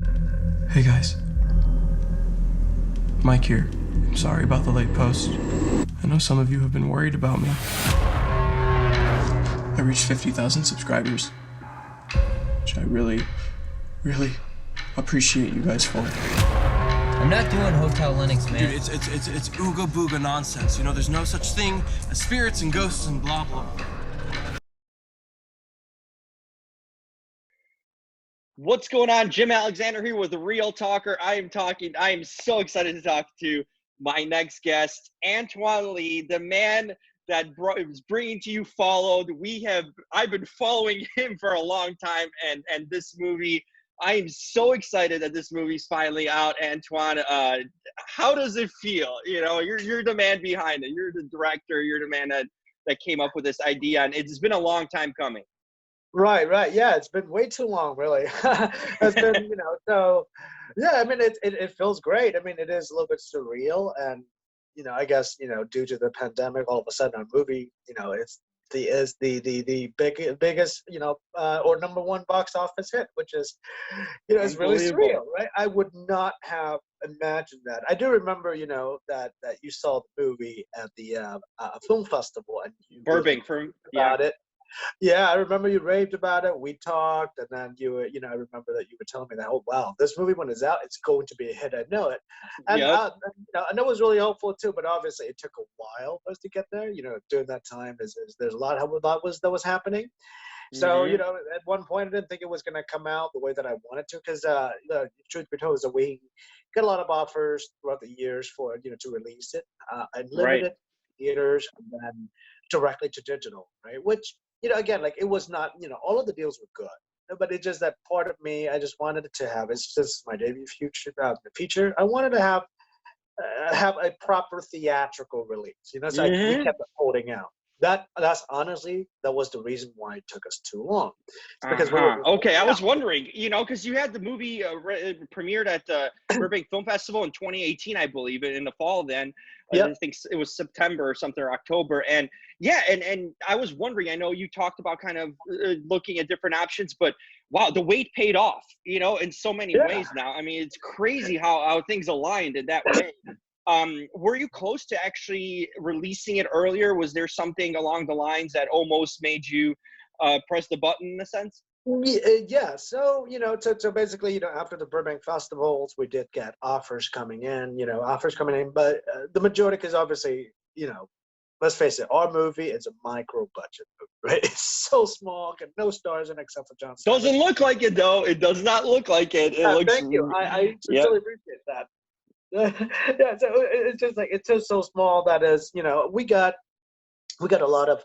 Hey guys, Mike here. I'm sorry about the late post. I know some of you have been worried about me. I reached 50,000 subscribers, which I really, really appreciate you guys for. I'm not doing Hotel Linux, man. Dude, it's ooga booga nonsense. You know, there's no such thing as spirits and ghosts and blah blah. What's going on? Jim Alexander here with The Real Talker. I am so excited to talk to my next guest, Antoine Lee, the man that is bringing to you Followed. I've been following him for a long time, and this movie, I am so excited that this movie's finally out. Antoine, how does it feel? You know, you're the man behind it. You're the director. You're the man that came up with this idea, and it's been a long time coming. Right. Yeah, it's been way too long, really. It's been, so yeah, I mean, it feels great. I mean, it is a little bit surreal, and I guess, due to the pandemic, all of a sudden our movie, is the biggest, or number one box office hit, which is, it's really surreal, right? I would not have imagined that. I do remember, that you saw the movie at the film festival, and you really Burbank, from yeah. about it. Yeah, I remember you raved about it. We talked, and then I remember that you were telling me that, oh wow, this movie when it's out, it's going to be a hit. I know it, and Yep. I know it was really hopeful too. But obviously, it took a while for us to get there. During that time, there's a lot that was happening. So Mhm. at one point, I didn't think it was going to come out the way that I wanted to, because truth be told, is that we got a lot of offers throughout the years for to release it, and Right. limited theaters, and then directly to digital, right? Which again, like, it was not, all of the deals were good, but it's just that part of me, I just wanted it to have. It's just my debut feature. I wanted to have a proper theatrical release. So we Mhm. kept holding out. That was the reason why it took us too long. It's because we were Uh-huh. Okay, I holding was wondering, because you had the movie premiered at the out. Burbank Film Festival in 2018, I believe, in the fall. Then I Yep. think it was September or something, or October. And yeah, and I was wondering. I know you talked about kind of looking at different options, but wow, the wait paid off. In so many Yeah. ways now. I mean, it's crazy how things aligned in that way. Were you close to actually releasing it earlier? Was there something along the lines that almost made you press the button in a sense? Yeah. So, so basically, after the Burbank festivals, we did get offers coming in, but the majority, because obviously, let's face it, our movie is a micro budget movie, right? It's so small, got no stars in except for John Stamos. Doesn't look like it though. It does not look like it. It looks. Thank you. I Yep. sincerely appreciate that. Yeah. So it's just like, it's just so small that is, we got a lot of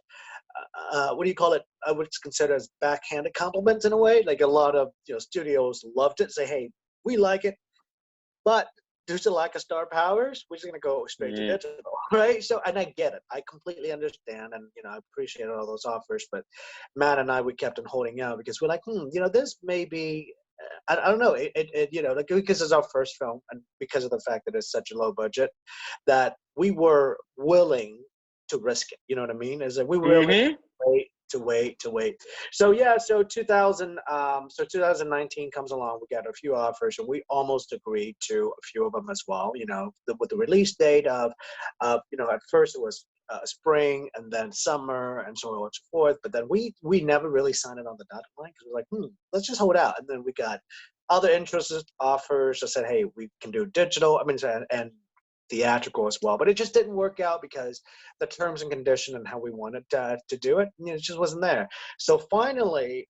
what do you call it? I would consider as backhanded compliments in a way. Like, a lot of studios loved it. Say, hey, we like it, but due to lack of star powers, we're just gonna go straight to Mm. digital, right? So, and I get it. I completely understand, and I appreciate all those offers. But Matt and I, we kept on holding out because we're like, this may be. I don't know. Like, because it's our first film, and because of the fact that it's such a low budget, that we were willing to risk it. You know what I mean? Is that we were willing Mhm. to wait. So yeah, so 2019 comes along. We got a few offers, and we almost agreed to a few of them as well. With the release date of, at first it was spring, and then summer, and so on and so forth. But then we never really signed it on the dotted line, because we're like, let's just hold out. And then we got other interested offers that said, hey, we can do digital. I mean, and theatrical as well, but it just didn't work out because the terms and condition and how we wanted to do it, it just wasn't there. So finally,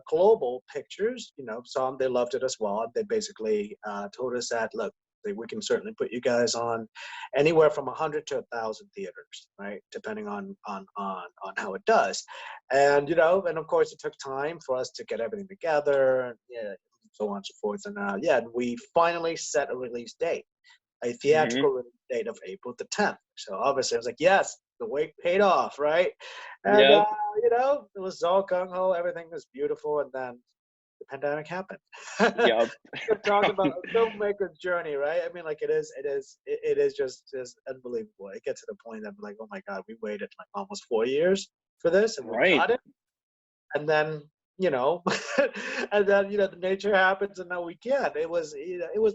Global Pictures, saw them. They loved it as well. They basically told us that, look, we can certainly put you guys on anywhere from 100 to 1,000 theaters, right, depending on how it does. And and of course, it took time for us to get everything together, and yeah, so on and so forth. And we finally set a release date, a Mhm. theatrical release date of April the 10th. So obviously, I was like, yes, the wait paid off, right? And Yep. it was all gung ho, everything was beautiful, and then the pandemic happened. Yep. You talk about a filmmaker's journey, right? I mean, like, it is just unbelievable. It gets to the point that I'm like, oh my god, we waited like almost 4 years for this, and we Right. got it, and then you know, and then the nature happens, and now we can't. It was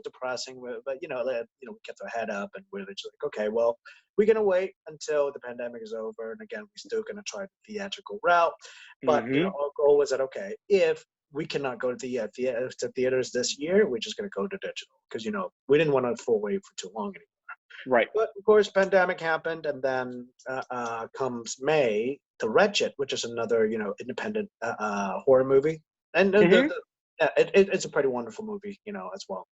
depressing, but we kept our head up, and we're just like, okay, well, we're gonna wait until the pandemic is over, and again, we're still gonna try the theatrical route. But Mm-hmm. our goal was that okay, if we cannot go to to theaters this year, we're just gonna go to digital because we didn't want to full wait for too long. Right. But of course, pandemic happened, and then comes May, The Wretched, which is another independent horror movie, and Mm-hmm. yeah, it's a pretty wonderful movie, as well.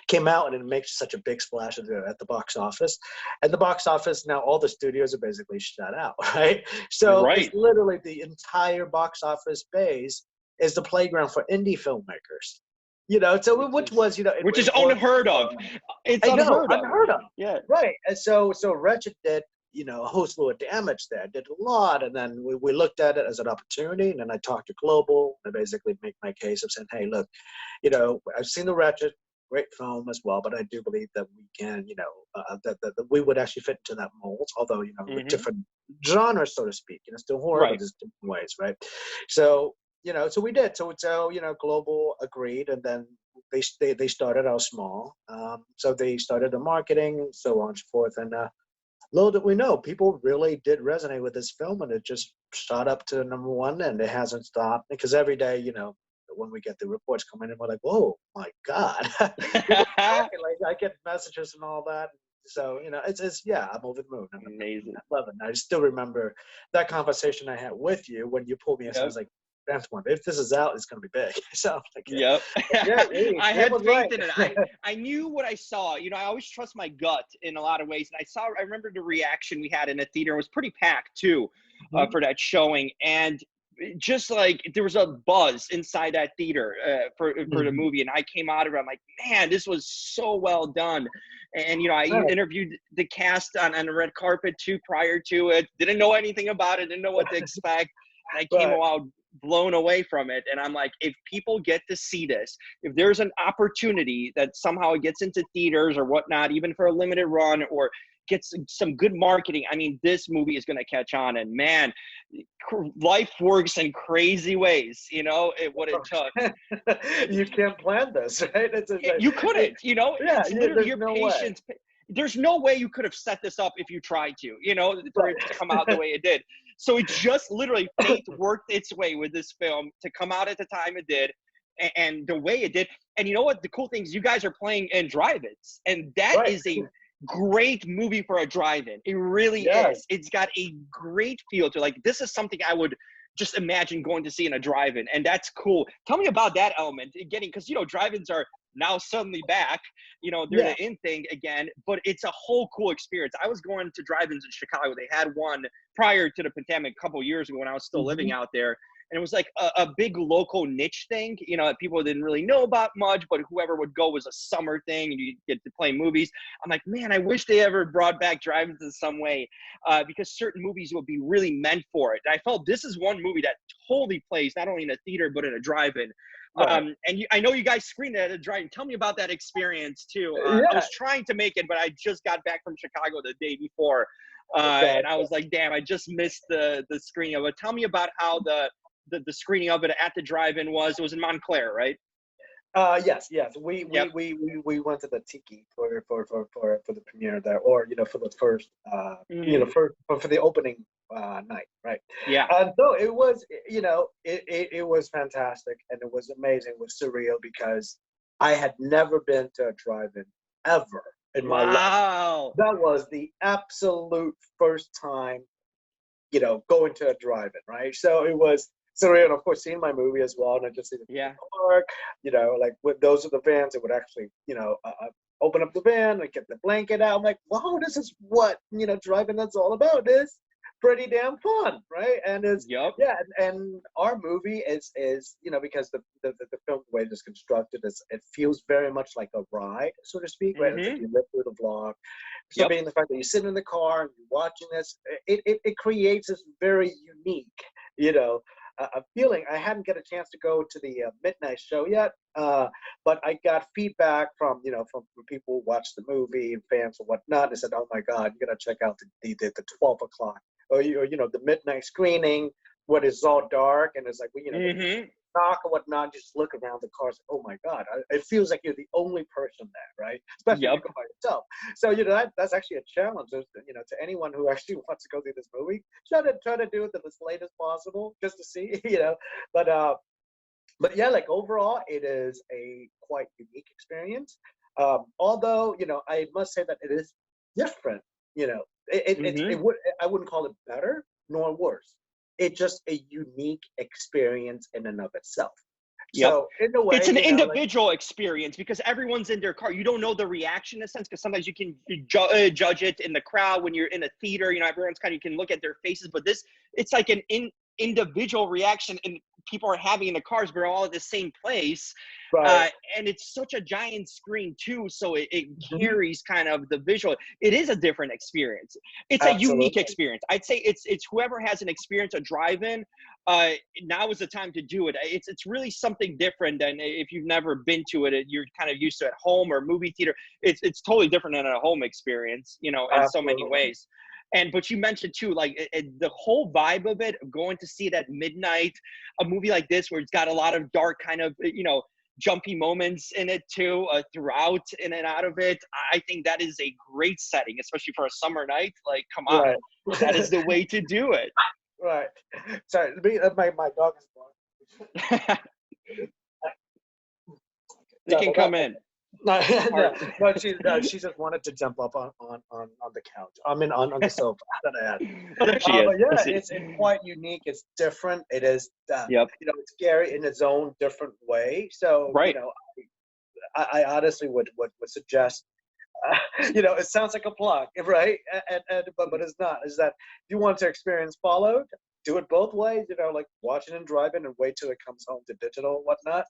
Came out and it makes such a big splash at the box office, and the box office now all the studios are basically shut out, right? So it's Right. literally the entire box office base is the playground for indie filmmakers. Which was Which is it worked. unheard of. It's I know, unheard of. unheard of. Yeah. Right. And so Wretched did, a host load of damage there, did a lot. And then we looked at it as an opportunity. And then I talked to Global and I basically make my case of saying, hey, look, I've seen The Wretched, great film as well, but I do believe that we can, that we would actually fit into that mold, although, with Mm-hmm. different genres, so to speak, still horror, but Right. there's different ways, right? So, so we did. So, Global agreed, and then they started out small. So they started the marketing, so on and so forth. And little did we know, people really did resonate with this film, and it just shot up to number one, and it hasn't stopped. Because every day, when we get the reports coming in, we're like, "Whoa, my God!" People are talking, like I get messages and all that. So it's yeah, I'm over the moon. Amazing. I love it. And I still remember that conversation I had with you when you pulled me aside. I Yep. was like, Antoine, if this is out, it's gonna be big. So like, Yep. yeah, I it had was faith right. in it. I knew what I saw. I always trust my gut in a lot of ways. And I remember the reaction we had in the theater. It was pretty packed too, Mhm. for that showing. And just like there was a buzz inside that theater, for the Mhm. movie. And I came out of it. I'm like, man, this was so well done. And I Right. interviewed the cast on the red carpet too prior to it. Didn't know anything about it. Didn't know what to expect. And I came Right. out blown away from it. And I'm like, if people get to see this, if there's an opportunity that somehow it gets into theaters or whatnot, even for a limited run, or gets some good marketing, I mean, this movie is going to catch on. And man, life works in crazy ways, what it took. You can't plan this, right? You couldn't, Yeah, it's literally there's your no way. patience. There's no way you could have set this up if you tried to, for Right. it to come out the way it did. So it just literally fate worked its way with this film to come out at the time it did, and the way it did. And you know what? The cool thing is you guys are playing in drive-ins, and that Right. is a great movie for a drive-in. It really Yes. is. It's got a great feel to it. Like, this is something I would just imagine going to see in a drive-in, and that's cool. Tell me about that element, because drive-ins are now suddenly back. They're Yeah. the in thing again, but it's a whole cool experience. I was going to drive-ins in Chicago. They had one prior to the pandemic a couple of years ago when I was still living Mhm. out there. And it was like a big local niche thing, that people didn't really know about much, but whoever would go was a summer thing and you get to play movies. I'm like, man, I wish they ever brought back drive-ins in some way, because certain movies would be really meant for it. And I felt this is one movie that totally plays not only in a theater, but in a drive-in. Right. I know you guys screened it at a drive-in. Tell me about that experience too. I Yeah. was trying to make it, but I just got back from Chicago the day before, and I Gotcha. was like, damn, I just missed the screening of it. Tell me about how the screening of it at the drive-in was. It was in Montclair, right? Yes, yes. We we, Yep. we we we went to the Tiki for the premiere there, or for the first Hmm. for the opening night, right? Yeah. And so it was, it was fantastic, and it was amazing. It was surreal because I had never been to a drive-in ever in my life. Wow. That was the absolute first time, going to a drive-in, right? So it was surreal, and of course, seeing my movie as well, and I just see the people Yeah. in the park, like with those are the vans that would actually, open up the van and get the blanket out. I'm like, wow, this is what driving that's all about. It's pretty damn fun, right? And it's Yep. yeah, and our movie is because the film the way it's constructed is it feels very much like a ride, so to speak, right? It's like Hmm. you live through the vlog. So Yep. being the fact that you sit in the car and you're watching this, it creates this very unique, you know, a feeling. I hadn't get a chance to go to the midnight show yet, but I got feedback from from people who watched the movie and fans and whatnot. They said, "Oh my God, you gotta check out the 12 o'clock or the midnight screening." when it's all dark and it's like, well, when you Mm-hmm. knock or whatnot, you just look around the cars. Oh my God, it feels like you're the only person there, right? Especially if Yep. you go by yourself. So that's actually a challenge. To anyone who actually wants to go see this movie, try to do it as late as possible just to see, But but yeah, like overall, it is a quite unique experience. Although I must say that it is different. Mm-hmm. I wouldn't call it better nor worse. It's just a unique experience in and of itself. Yep. So in a It's way, an like individual experience because everyone's in their car. You don't know the reaction in a sense because sometimes you can judge it in the crowd when you're in a theater. Everyone's kind of, you can look at their faces, but it's like an individual reaction, and people are having in the cars, but we're all at the same place. right, And it's such a giant screen too, so it mhm, carries kind of the visual. It is a different experience. It's a unique absolutely, experience. I'd say it's whoever has an experience, a drive-in, now is the time to do it. It's really something different than if you've never been to it. You're kind of used to at home or movie theater. It's totally different than a home experience, in so many absolutely, ways. But you mentioned too, like the whole vibe of it, going to see it at midnight, a movie like this where it's got a lot of dark kind of, jumpy moments in it too, throughout in and out of it. I think that is a great setting, especially for a summer night. Like, come on, right, that is the way to do it. right. Sorry, my dog is born. They Sorry can about that. come in. No, no, Or she just wanted to jump up on the couch. I mean, on the sofa that I had. oh, there she is. But yeah, Let's see. it's quite unique. It's different. It is, Yep. it's scary in its own different way. So, Right. I honestly would suggest, it sounds like a plug, right? But it's not. Is that if you want to experience Followed, do it both ways. Like watch it and drive in and wait till it comes home to digital and whatnot.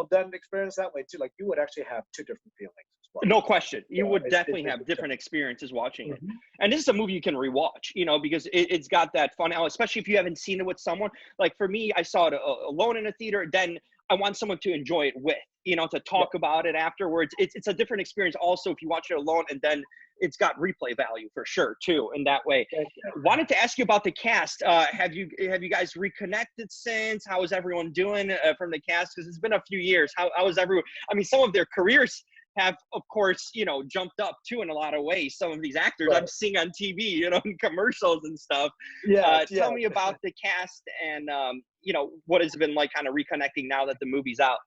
Then experience that way too. Like you would actually have two different feelings as well. No question. You would It's definitely just have different experiences watching it. Mhm. And this is a movie you can rewatch, because it's got that fun element, especially if you haven't seen it with someone. Like for me, I saw it alone in a theater. Then I want someone to enjoy it with, to Yeah. talk about it afterwards. It's a different experience also if you watch it alone, and then it's got replay value for sure too in that way. Thank you. Wanted to ask you about the cast. Have you guys reconnected since? How is everyone doing from the cast? Because it's been a few years. How is everyone? I mean, some of their careers have, of course, jumped up too in a lot of ways. Some of these actors Right. I'm seeing on TV, in commercials and stuff. Yes. Tell Yes. me about the cast and what has it been like, kind of reconnecting now that the movie's out.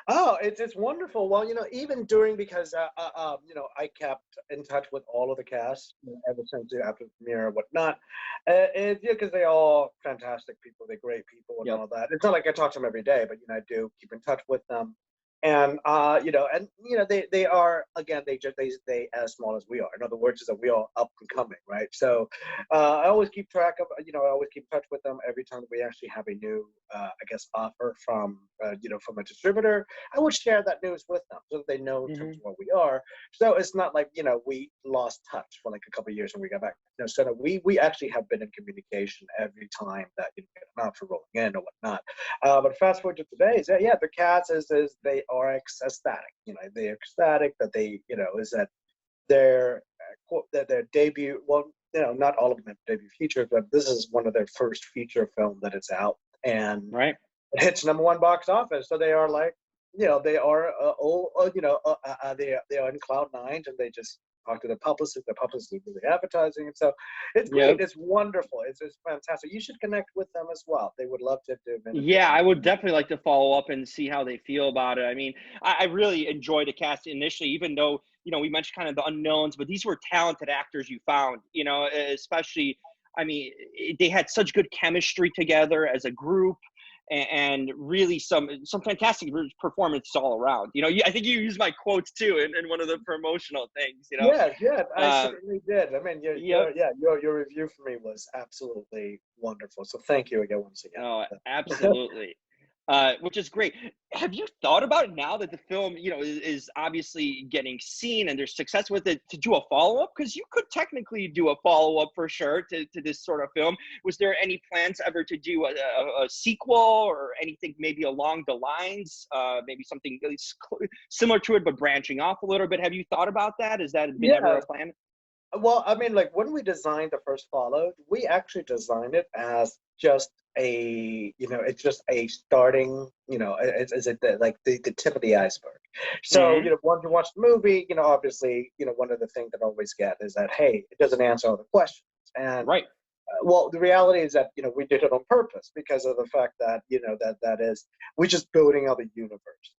Oh, it's wonderful. Well, even during because I kept in touch with all of the cast ever since after the premiere and whatnot, and yeah, because they all fantastic people, they're great people and Yep. all that. It's not like I talk to them every day, but I do keep in touch with them, and they are again they as small as we are. In other words, is that we are up and coming, right? So I always keep track of I always keep in touch with them every time we actually have a new I guess offer from from a distributor. I would share that news with them so that they know in terms Hmm. of where we are. So it's not like we lost touch for like a couple of years when we got back. So that we actually have been in communication every time that get an offer rolling in or whatnot. But fast forward to today, is that yeah, the cats is they are ecstatic. They're ecstatic that they is that their that their debut. Well, not all of them have debut features, but this is one of their first feature film that is out, and Right. it hits number one box office. So they are like, they are they are in cloud nines, and they just talk to the publicist. The publicist is really advertising, and so it's Yep. great. It's wonderful. It's fantastic. You should connect with them as well. They would love to do an interview. Yeah, I would definitely like to follow up and see how they feel about it. I mean, I really enjoyed the cast initially, even though, we mentioned kind of the unknowns, but these were talented actors you found, especially, I mean, they had such good chemistry together as a group, and really some fantastic performances all around. I think you used my quotes too in one of the promotional things. Yes, yes, I Uh, certainly did. I mean, yep. your review for me was absolutely wonderful. So thank you again once Oh, again. absolutely. Which is great. Have you thought about now that the film, is obviously getting seen and there's success with it to do a follow-up? Because you could technically do a follow-up for sure to this sort of film. Was there any plans ever to do a sequel or anything maybe along the lines, maybe something similar to it but branching off a little bit? Have you thought about that? Has that been ever a Yes, plan? Well, I mean, like when we designed the first Fallout, we actually designed it as just it's just a starting, it's like the tip of the iceberg. So, Hmm. once you watch the movie, obviously, one of the things that I always get is that, hey, it doesn't answer all the questions. And Right. well, the reality is that we did it on purpose because of the fact that that is we're just building out the universe.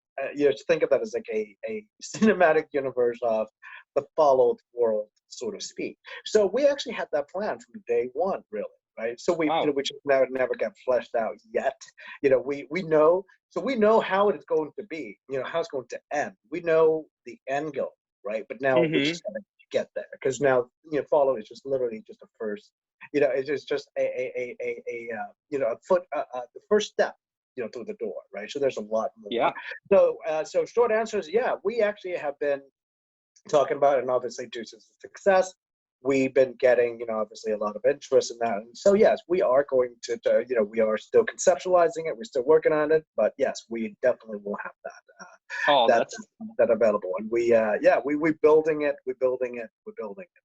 Think of that as like a cinematic universe of the followed world, so to speak. So we actually had that plan from day one, really, right? So Wow. we just never got fleshed out yet. We know, so we know how it's going to be, how it's going to end. We know the end goal, right? But now we Hmm. just gotta get there because now follow is just literally just the first, it's just a foot, the first step, through the door, right? So there's a lot more. Yeah. So short answer is, yeah, we actually have been talking about it, and obviously due to success, we've been getting, obviously a lot of interest in that. And so, yes, we are going we are still conceptualizing it. We're still working on it, but yes, we definitely will have Oh, that that's that available. And we building it, we're building it.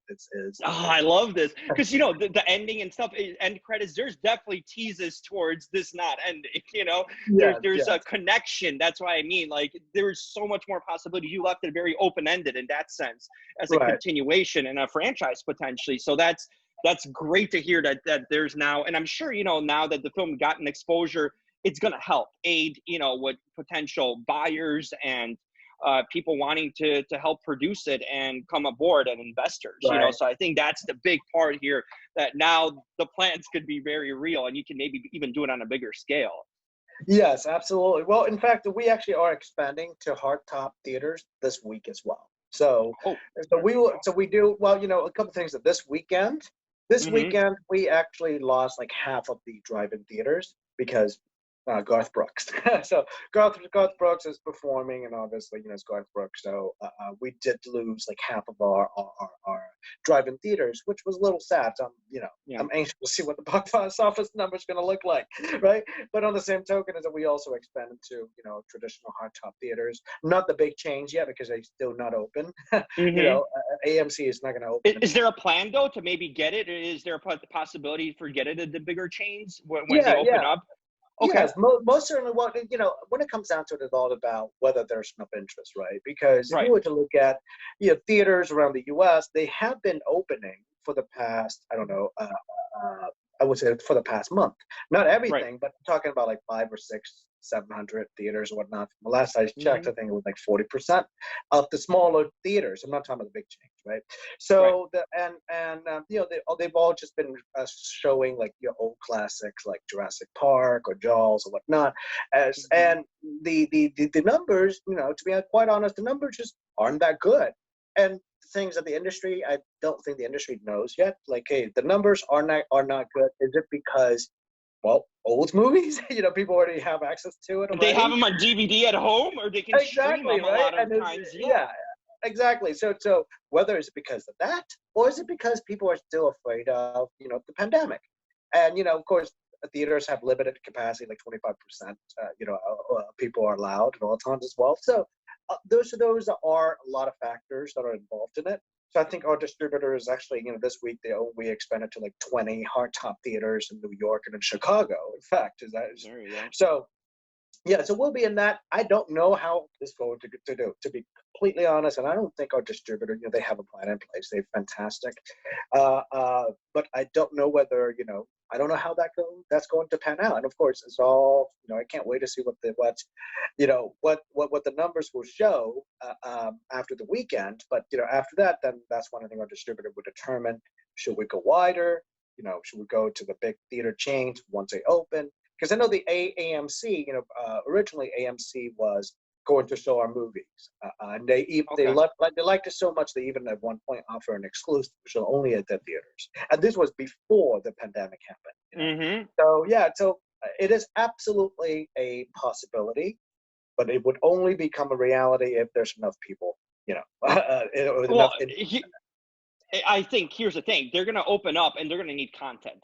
It's is Oh, I love this because the ending and stuff, end credits. There's definitely teases towards this not ending. There's yes, there's a yes, connection. That's why I mean, like, there's so much more possibility. You left it very open ended in that sense, as a right. continuation and a franchise potentially. So that's great to hear that there's now, and I'm sure now that the film gotten exposure, it's gonna help aid with potential buyers and people wanting to help produce it and come aboard and investors. Right. So I think that's the big part here, that now the plans could be very real and you can maybe even do it on a bigger scale. Yes, absolutely. Well, in fact, we actually are expanding to hardtop theaters this week as well. So, Oh, so there we you will. go. So we do well. A couple things that this weekend. This Hmm. weekend, we actually lost like half of the drive-in theaters because Garth Brooks. So Garth Brooks is performing, and obviously, it's Garth Brooks. So we did lose like half of our drive-in theaters, which was a little sad. So Yeah. I'm anxious to see what the box office number is going to look like, right? But on the same token, is that we also expanded to traditional hardtop theaters, not the big chains yet because they're still not open. Hmm. AMC is not going to open Is until there a plan though to maybe get it? Is there a possibility for get it at the bigger chains when they yeah, open yeah. up? Okay. Yes, most certainly. What when it comes down to it, it's all about whether there's enough interest, right? Because if you Right. were to look at theaters around the U.S., they have been opening for the past, I don't know, I would say for the past month. Not Right. everything, but I'm talking about like 5 or 6, 700 theaters or whatnot. The last I checked, Hmm. I think it was like 40% of the smaller theaters. I'm not talking about the big chains, right? Right. So they've all just been showing like your old classics like Jurassic Park or Jaws or whatnot, as Hmm. and the numbers, to be quite honest, the numbers just aren't that good. And things that the industry, I don't think the industry knows yet. Like, hey, the numbers are not good. Is it because, well, old movies, people already have access to it They have already? them on DVD at home, or they can stream Exactly, them a right. lot And of times. Yeah. yeah, exactly. So whether it's because of that, or is it because people are still afraid of the pandemic? And of course, theaters have limited capacity, like 25%. People are allowed at all times as well. So those are a lot of factors that are involved in it. So I think our distributor is actually, this week we expanded to like 20 hardtop theaters in New York and in Chicago. In fact, is that is There you go. so yeah, so we'll be in that. I don't know how this going to do, to be completely honest, and I don't think our distributor, they have a plan in place. They're fantastic, but I don't know whether, I don't know how that's going to pan out. And of course, it's all, I can't wait to see what the numbers will show after the weekend. But after that, then that's when I think our distributor would determine, should we go wider, should we go to the big theater chains once they open, because I know the AMC, originally AMC was going to show our movies, and Okay. they liked it so much they even at one point offer an exclusive show only at the theaters, and this was before the pandemic happened. Hmm. So yeah, so it is absolutely a possibility, but it would only become a reality if there's enough people, Well, enough interest. I think here's the thing: they're going to open up, and they're going to need content.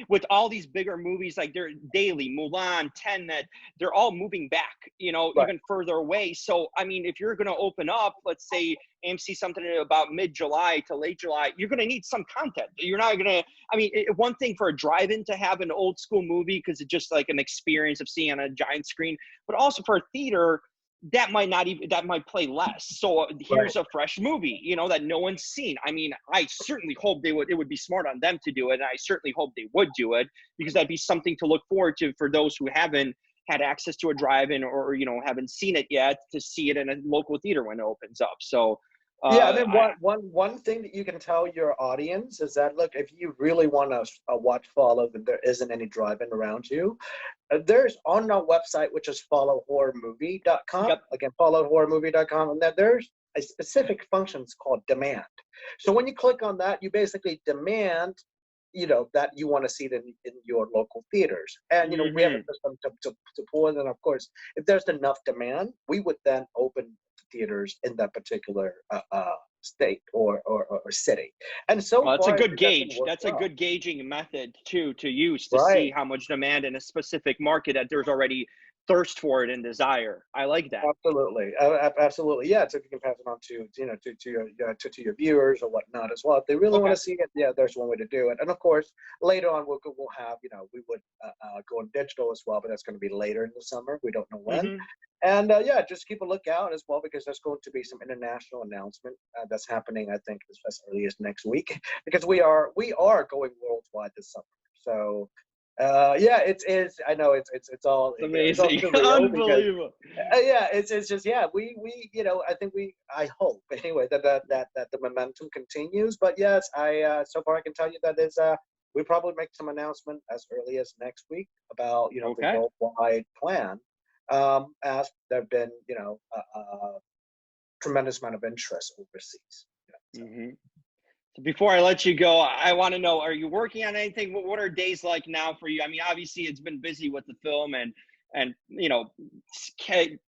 With all these bigger movies, like they're Daily, Mulan, Tenet, they're all moving back, Right. even further away. So, I mean, if you're going to open up, let's say AMC something about mid-July to late July, you're going to need some content. You're not going to. I mean, one thing for a drive-in to have an old school movie because it's just like an experience of seeing on a giant screen, but also for a theater that might not even that might play less. So Right. here's a fresh movie, that no one's seen. I mean, I certainly hope it would be smart on them to do it, and I certainly hope they would do it because that'd be something to look forward to for those who haven't had access to a drive-in or haven't seen it yet to see it in a local theater when it opens up. So Yeah, I mean, one thing that you can tell your audience is that, look, if you really want to watch Follow, and there isn't any drive-in around you, there's on our website, which is followhorrormovie.com. Yep. Again, followhorrormovie.com, and then there's a specific function called demand. So when you click on that, you basically demand, that you want to see it in your local theaters. And, we have a system to pull in. And of course, if there's enough demand, we would then open theaters in that particular state or city. And so Well, that's a far, I good think that's been gauge. worked That's a well. good gauging method to use to see Right. how much demand in a specific market that there's already thirst for it and desire. I like that. Absolutely, absolutely, yeah. So if you can pass it on to to your viewers or whatnot as well, if they really want Okay. to see it, yeah, there's one way to do it. And of course, later on we'll have we would go on digital as well, but that's going to be later in the summer. We don't know when. Hmm. And yeah, just keep a lookout as well because there's going to be some international announcement that's happening. I think as early as next week because we are going worldwide this summer. So yeah, it's I know it's all It's it's all amazing. surreal because Unbelievable. yeah, it's just yeah, we I think I hope anyway that the momentum continues. But yes, I so far I can tell you that is we probably make some announcement as early as next week about the Okay. worldwide plan. As there've been tremendous amount of interest overseas. So. Hmm. So before I let you go, I want to know: are you working on anything? What are days like now for you? I mean, obviously, it's been busy with the film and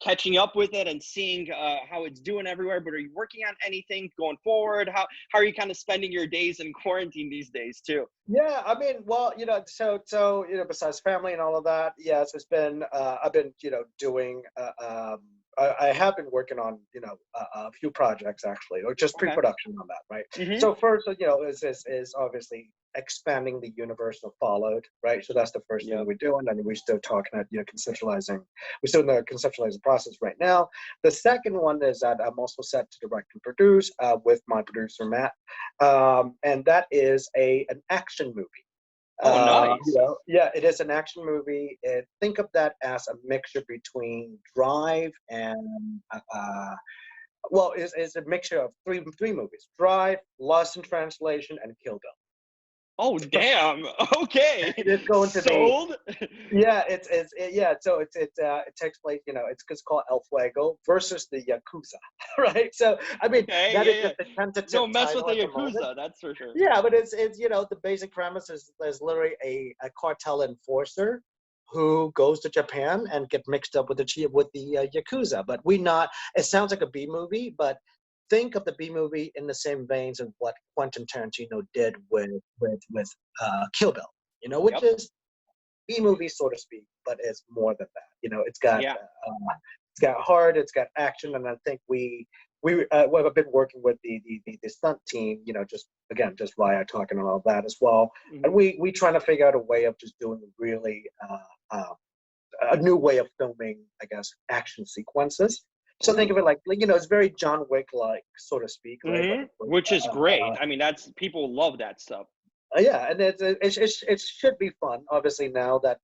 catching up with it and seeing how it's doing everywhere. But are you working on anything going forward? How are you kind of spending your days in quarantine these days too? Yeah, I mean, well, so besides family and all of that, yes, it's been I've been doing I have been working on a few projects actually, or just Okay. pre-production on that, right? Hmm. So first, is obviously expanding the universe of Followed, right? So that's the first thing Yep. we're doing, and we're still talking at conceptualizing. We're still in the conceptualizing process right now. The second one is that I'm also set to direct and produce with my producer Matt, and that is an action movie. Oh, nice. Yeah, it is an action movie. Think of that as a mixture between Drive and well, it's a mixture of three movies: Drive, Lost in Translation, and Kill Oh, Bill. damn. Okay. It is going to be. Sold. Yeah, yeah. So it takes place. It's called El Fuego versus the Yakuza, right? So I mean, Okay. that is Yeah. just Yeah. a tentative Don't mess with title the at the moment. Yakuza. That's for sure. Yeah, but it's the basic premise is literally a cartel enforcer who goes to Japan and get mixed up with the Yakuza. But it sounds like a B movie, but think of the B movie in the same veins of what Quentin Tarantino did with Kill Bill, which Yep. is B movie, so to speak, but it's more than that. Yeah. It's got heart, it's got action, and I think we've been working with the stunt team, just via talking and all that as well, and Hmm. we trying to figure out a way of just doing really a new way of filming, I guess, action sequences. So think of it like it's very John Wick like, so to speak, right? But Which is great. I mean, that's people love that stuff. yeah, and it should be fun. Obviously, now that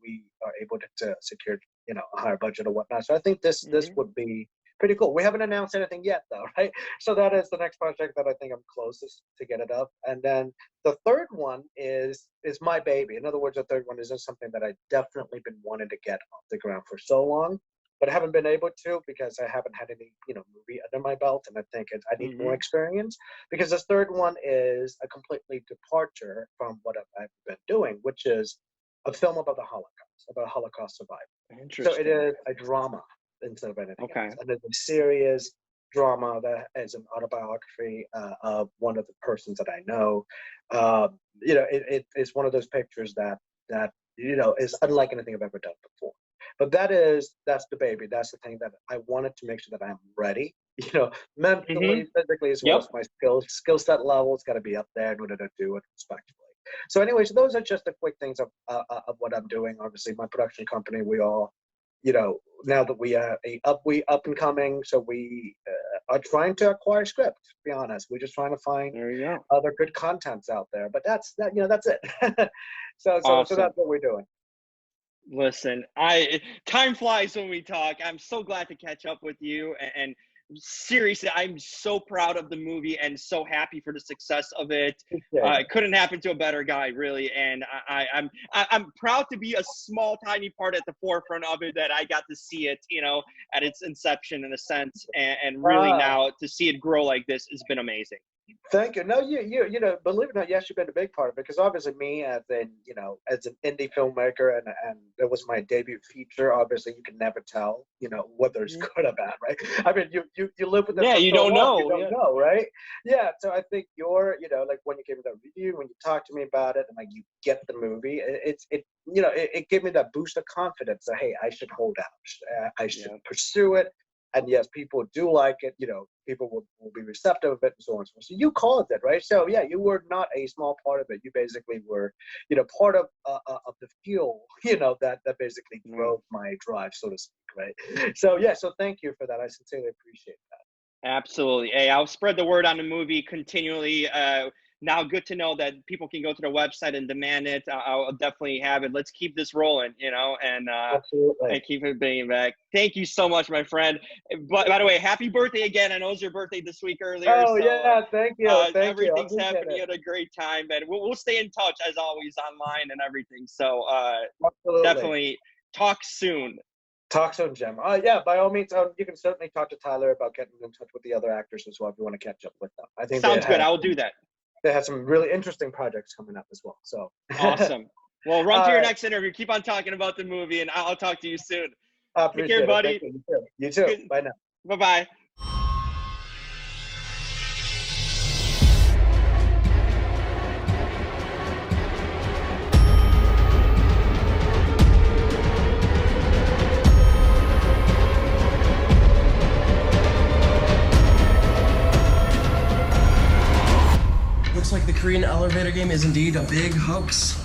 we are able to secure a higher budget or whatnot, so I think this Hmm. would be pretty cool. We haven't announced anything yet, though, right? So that is the next project that I think I'm closest to get it up. And then the third one is my baby. In other words, the third one is just something that I definitely been wanting to get off the ground for so long, but I haven't been able to because I haven't had any movie under my belt, and I think I need more Hmm. experience because this third one is a completely departure from what I've been doing, which is a film about the Holocaust, about Holocaust survivor. So it Interesting. is a drama instead of anything else, Okay. and it's serious. drama that is an autobiography of one of the persons that I know. It's one of those pictures that is unlike anything I've ever done before. But that's the baby. That's the thing that I wanted to make sure that I'm ready. Mm-hmm. Mentally, physically, as well Yep. as my skill set level's got to be up there in order to do it respectfully. So, anyways, those are just the quick things of what I'm doing. Obviously, my production company, we all, now that we are we up and coming, so we are trying to acquire script. To be honest, we're just trying to find There you go. other good contents out there. But that's that. That's it. So Awesome. that's what we're doing. Listen, time flies when we talk. I'm so glad to catch up with you, and seriously, I'm so proud of the movie and so happy for the success of it. It couldn't happen to a better guy, really, and I'm proud to be a small, tiny part at the forefront of it. That I got to see it, at its inception in a sense, and really now to see it grow like this has been amazing. Thank you. No, believe it or not, yes, you've been a big part of it because obviously me as as an indie filmmaker and it was my debut feature. Obviously, you can never tell, whether it's good or bad, right? I mean, you live with it. Yeah, for you so don't long, know. You don't know, right? Yeah. So I think like when you gave me that review, when you talked to me about it, and like you get the movie, it gave me that boost of confidence that hey, I should hold out, I should pursue it. And yes, people do like it. People will be receptive of it, and so on and so forth. So you caused it, right? So yeah, you were not a small part of it. You basically were, part of the fuel, that basically drove my drive, so to speak, right? So yeah, so thank you for that. I sincerely appreciate that. Absolutely. Hey, I'll spread the word on the movie continually. Now, good to know that people can go to the website and demand it. I'll definitely have it. Let's keep this rolling, and keep it being back. Thank you so much, my friend. By the way, happy birthday again. I know it was your birthday this week earlier. Oh, yeah, thank you. Everything's happening at a great time, and we'll stay in touch as always online and everything. So definitely talk soon. Talk soon, Jim. Yeah, by all means, you can certainly talk to Tyler about getting in touch with the other actors as well if you want to catch up with them. I think sounds good. I'll do that. They have some really interesting projects coming up as well. So awesome. Well, run to your next interview. Keep on talking about the movie, and I'll talk to you soon. Take care, buddy. You too. Bye now. Bye-bye. Looks like the Korean elevator game is indeed a big hoax.